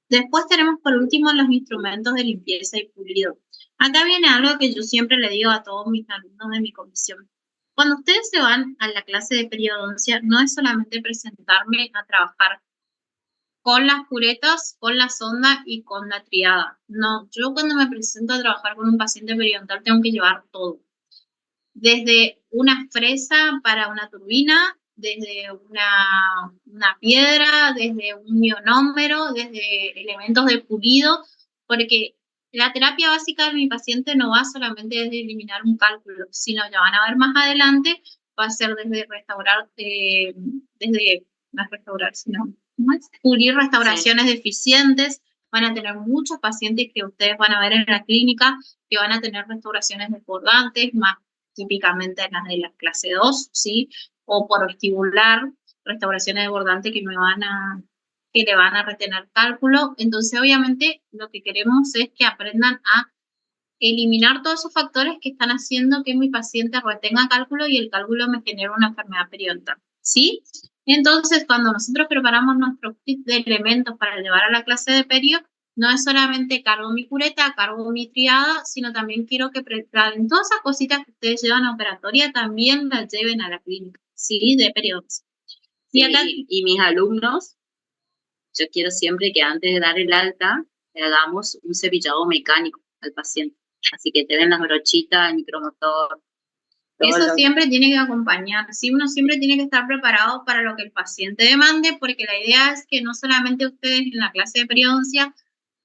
Después tenemos por último los instrumentos de limpieza y pulido. Acá viene algo que yo siempre le digo a todos mis alumnos de mi comisión. Cuando ustedes se van a la clase de periodoncia, no es solamente presentarme a trabajar con las curetas, con la sonda y con la triada. No, yo cuando me presento a trabajar con un paciente periodontal tengo que llevar todo. Desde una fresa para una turbina, desde una piedra, desde un ionómero, desde elementos de pulido, porque la terapia básica de mi paciente no va solamente desde eliminar un cálculo, sino ya van a ver más adelante, va a ser desde restaurar, no es restaurar, sino pulir restauraciones deficientes. Van a tener muchos pacientes que ustedes van a ver en la clínica que van a tener restauraciones desbordantes, más típicamente las de la clase 2, ¿sí? O por vestibular, restauraciones desbordantes que le van a retener cálculo. Entonces, obviamente, lo que queremos es que aprendan a eliminar todos esos factores que están haciendo que mi paciente retenga cálculo y el cálculo me genere una enfermedad periodontal, ¿sí? Entonces, cuando nosotros preparamos nuestros kits de elementos para llevar a la clase de perio, no es solamente cargo mi cureta, cargo mi triada, sino también quiero que preparen todas esas cositas que ustedes llevan a operatoria, también las lleven a la clínica, ¿sí? De periodoncia. Sí, y mis alumnos, yo quiero siempre que antes de dar el alta, le hagamos un cepillado mecánico al paciente. Así que te den las brochitas, el micromotor. Eso siempre tiene que acompañar, ¿sí? Uno siempre tiene que estar preparado para lo que el paciente demande, porque la idea es que no solamente ustedes en la clase de periodoncia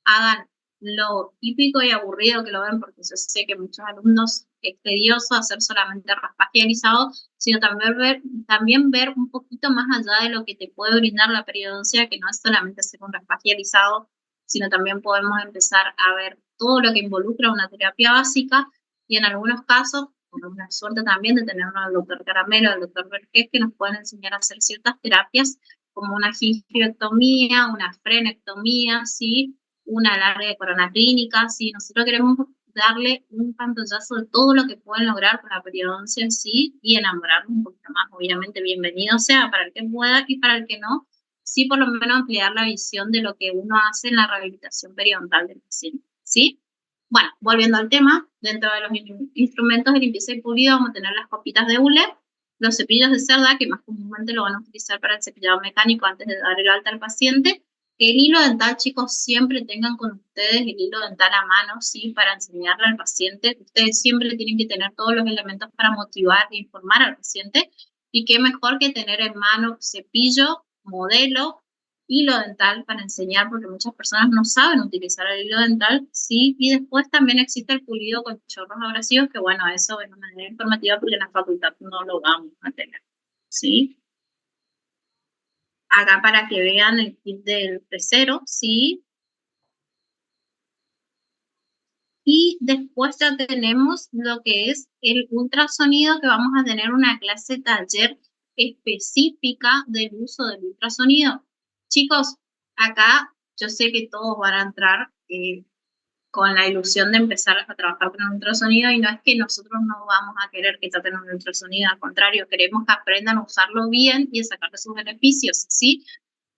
hagan lo típico y aburrido que lo ven, porque yo sé que muchos alumnos es tedioso hacer solamente raspaje alisado, sino también ver un poquito más allá de lo que te puede brindar la periodoncia, que no es solamente hacer un raspaje alisado, sino también podemos empezar a ver todo lo que involucra una terapia básica y en algunos casos, tenemos la suerte también de tener al doctor Caramelo, al doctor Vergés, que nos pueden enseñar a hacer ciertas terapias como una gingiviectomía, una frenectomía, ¿sí? Una alargue de corona clínica, ¿sí? Nosotros queremos darle un pantallazo de todo lo que pueden lograr con la periodoncia en sí y enamorarnos un poquito más. Obviamente, bienvenido sea para el que pueda y para el que no, sí por lo menos ampliar la visión de lo que uno hace en la rehabilitación periodontal del paciente, ¿sí? Bueno, volviendo al tema, dentro de los instrumentos de limpieza y pulido vamos a tener las copitas de hule, los cepillos de cerda, que más comúnmente lo van a utilizar para el cepillado mecánico antes de dar el alta al paciente. El hilo dental, chicos, siempre tengan con ustedes el hilo dental a mano, ¿sí? Para enseñarle al paciente. Ustedes siempre tienen que tener todos los elementos para motivar e informar al paciente. Y qué mejor que tener en mano cepillo, modelo, hilo dental para enseñar, porque muchas personas no saben utilizar el hilo dental, ¿sí? Y después también existe el pulido con chorros abrasivos, que bueno, eso es una manera informativa porque en la facultad no lo vamos a tener, ¿sí? Acá para que vean el kit del pecero, ¿sí? Y después ya tenemos lo que es el ultrasonido, que vamos a tener una clase taller específica del uso del ultrasonido. Chicos, acá yo sé que todos van a entrar con la ilusión de empezar a trabajar con el ultrasonido y no es que nosotros no vamos a querer que traten un ultrasonido, al contrario, queremos que aprendan a usarlo bien y a sacarle sus beneficios, ¿sí?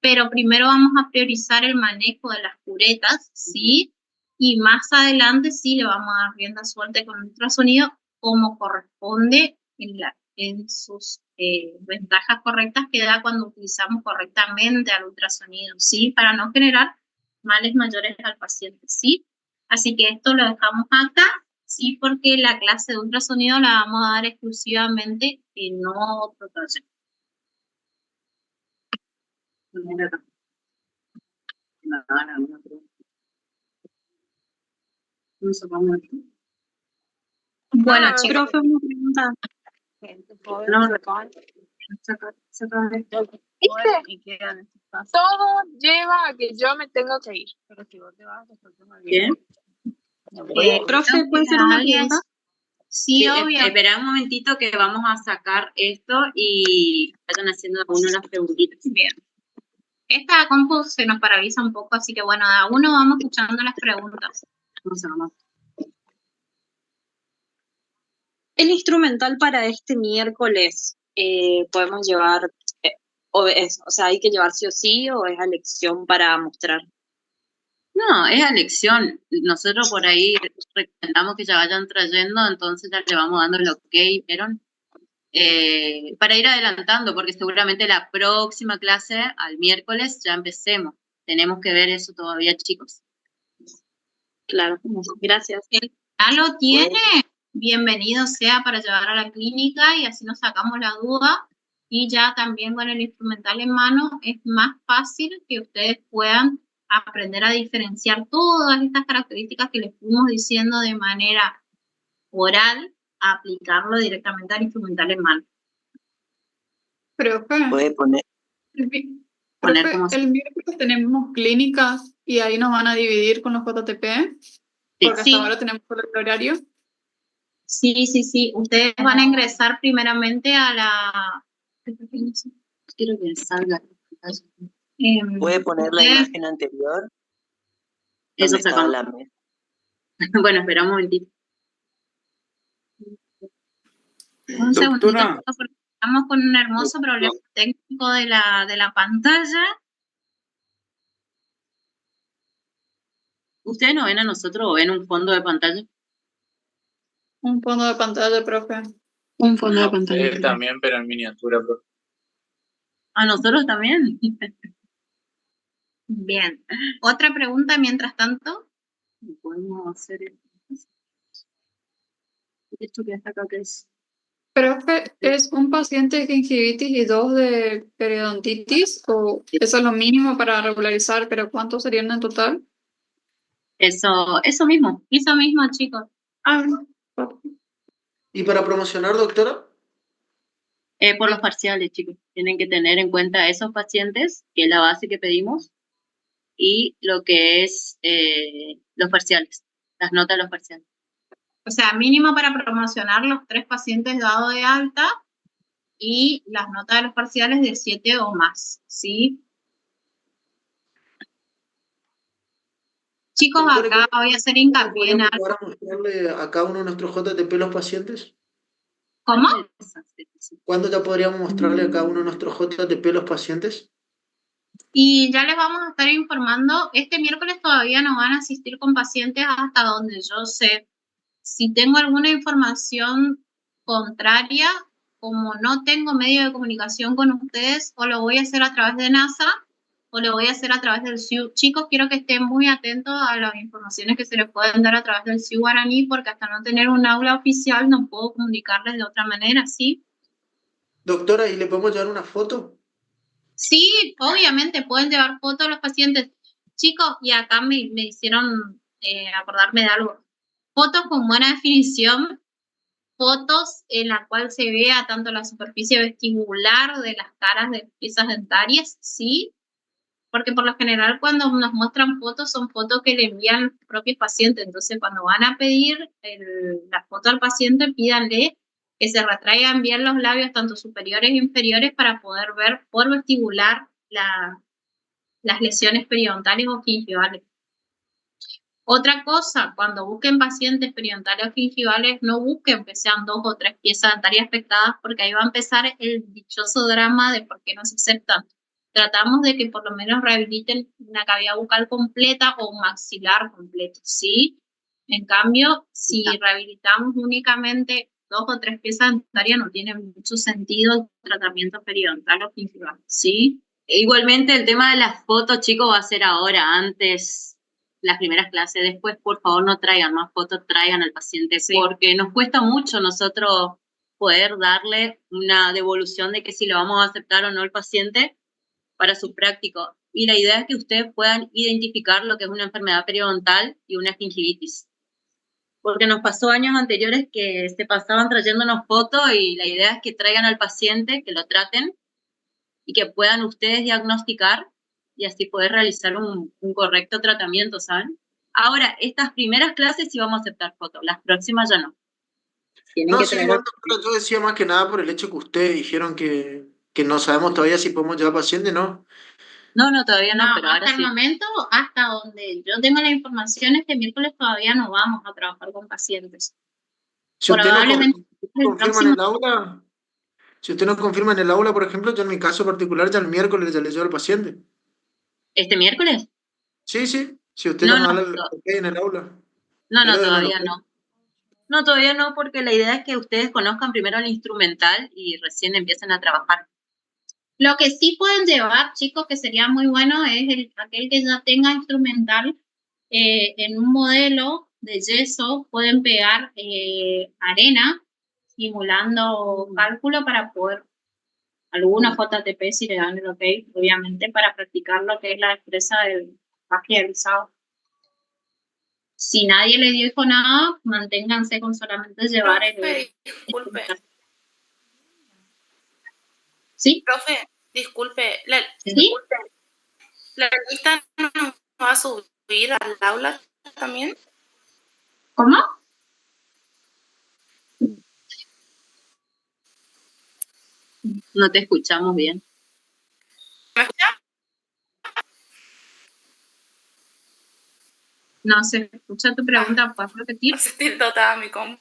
Pero primero vamos a priorizar el manejo de las curetas, ¿sí? Y más adelante sí le vamos a dar rienda suelta con el ultrasonido como corresponde en sus ventajas correctas que da cuando utilizamos correctamente al ultrasonido, ¿sí? Para no generar males mayores al paciente, ¿sí? Así que esto lo dejamos acá, ¿sí? Porque la clase de ultrasonido la vamos a dar exclusivamente en otro taller. Bueno, chicos, profe, una pregunta. ¿Viste? Todo lleva a que yo me tengo que ir. Pero si vos te vas, después te me olvido. Profe, ¿puede ser una pregunta? Sí, obvio. Esperá un momentito que vamos a sacar esto y vayan haciendo uno las preguntitas. Bien. Esta compu se nos paraliza un poco, así que bueno, a uno vamos escuchando las preguntas. Vamos. El instrumental para este miércoles, podemos llevar, o sea, hay que llevar sí o sí, o es a elección para mostrar. No, es a elección. Nosotros por ahí recomendamos que ya vayan trayendo, entonces ya le vamos dando el ok, ¿vieron? Para ir adelantando, porque seguramente la próxima clase, al miércoles, ya empecemos. Tenemos que ver eso todavía, chicos. Claro, gracias. ¿Ya lo tiene? Bienvenido sea para llevar a la clínica y así nos sacamos la duda. Y ya también con el instrumental en mano es más fácil que ustedes puedan aprender a diferenciar todas estas características que les fuimos diciendo de manera oral, a aplicarlo directamente al instrumental en mano. Profe, Puede poner. el miércoles tenemos clínicas y ahí nos van a dividir con los JTP, porque hasta ahora tenemos solo el horario. Sí. Ustedes van a ingresar primeramente a la... Quiero que salga. ¿Puede poner la imagen anterior? Eso sacamos. Bueno, espera un momentito. Un segundito, porque estamos con un hermoso problema técnico de la pantalla. ¿Ustedes nos ven a nosotros o ven un fondo de pantalla? Un fondo de pantalla, profe. Un fondo de pantalla. Ustedes también, pero en miniatura, profe. ¿A nosotros también? Bien. ¿Otra pregunta mientras tanto? Podemos hacer esto que está acá, que es... Profe, ¿es un paciente de gingivitis y 2 de periodontitis? ¿O eso es lo mínimo para regularizar, pero cuántos serían en total? Eso mismo. Eso mismo, chicos. ¿Y para promocionar, doctora? Por los parciales, chicos. Tienen que tener en cuenta esos pacientes, que es la base que pedimos, y lo que es los parciales, las notas de los parciales. O sea, mínimo para promocionar los 3 pacientes dados de alta y las notas de los parciales de 7 o más, ¿sí? Chicos, Doctora, acá voy a hacer ¿cuándo hincapié en podríamos algo. llegar a mostrarle a cada uno de nuestros JTP los pacientes? ¿Cómo? ¿Cuándo ya podríamos mostrarle a cada uno de nuestros JTP los pacientes? Y ya les vamos a estar informando. Este miércoles todavía no van a asistir con pacientes hasta donde yo sé. Si tengo alguna información contraria, como no tengo medio de comunicación con ustedes, o lo voy a hacer a través de NASA, o lo voy a hacer a través del CIU. Chicos, quiero que estén muy atentos a las informaciones que se les pueden dar a través del CIU Guaraní, porque hasta no tener un aula oficial no puedo comunicarles de otra manera, ¿sí? Doctora, ¿y le podemos llevar una foto? Sí, obviamente pueden llevar fotos a los pacientes. Chicos, y acá me hicieron acordarme de algo. Fotos con buena definición, fotos en la cual se vea tanto la superficie vestibular de las caras de piezas dentarias, ¿sí? Porque por lo general cuando nos muestran fotos son fotos que le envían los propios pacientes. Entonces cuando van a pedir la foto al paciente, pídanle que se retraigan bien los labios, tanto superiores e inferiores, para poder ver por vestibular las lesiones periodontales o gingivales. Otra cosa, cuando busquen pacientes periodontales o gingivales, no busquen que sean 2 o 3 piezas dentarias afectadas, porque ahí va a empezar el dichoso drama de por qué no se aceptan. Tratamos de que por lo menos rehabiliten una cavidad bucal completa o un maxilar completo, ¿sí? En cambio, si rehabilitamos únicamente 2 o 3 piezas dentarias, no tiene mucho sentido el tratamiento periodontal o gingival, ¿sí? Igualmente el tema de las fotos, chicos, va a ser ahora, antes las primeras clases. Después, por favor, no traigan más fotos, traigan al paciente, sí, porque nos cuesta mucho nosotros poder darle una devolución de que si lo vamos a aceptar o no al paciente para su práctico. Y la idea es que ustedes puedan identificar lo que es una enfermedad periodontal y una gingivitis. Porque nos pasó años anteriores que se pasaban trayéndonos fotos y la idea es que traigan al paciente, que lo traten y que puedan ustedes diagnosticar y así poder realizar un correcto tratamiento, ¿saben? Ahora, estas primeras clases sí vamos a aceptar fotos, las próximas ya no. Tienen No, que sí, traer... igual, doctora, yo decía más que nada por el hecho que ustedes dijeron que no sabemos todavía si podemos llevar pacientes, ¿no? No, todavía no, pero ahora hasta sí. el momento, hasta donde yo tengo la información, este miércoles todavía no vamos a trabajar con pacientes. Si usted no Probablemente el confirma en próximo... el aula, si usted no confirma en el aula, por ejemplo, yo en mi caso particular, ya el miércoles ya le llevo al paciente. ¿Este miércoles? Sí, si usted ya No, no da no, el ok en el aula. no, Pero démelo. todavía no. No, todavía no, porque la idea es que ustedes conozcan primero el instrumental y recién empiecen a trabajar. Lo que sí pueden llevar, chicos, que sería muy bueno, es aquel que ya tenga instrumental en un modelo de yeso, pueden pegar arena, simulando cálculo para poder, alguna JTP si le dan el ok, obviamente, para practicar lo que es la destreza del realizado. Si nadie les dijo nada, manténganse con solamente llevar Profe, disculpe. ¿Sí? Profe, disculpe. ¿Sí? ¿La lista no nos va a subir al aula también? ¿Cómo? No te escuchamos bien. ¿Me escucha? No se escucha tu pregunta, ¿puedes repetir? No sé si estaba mi compu.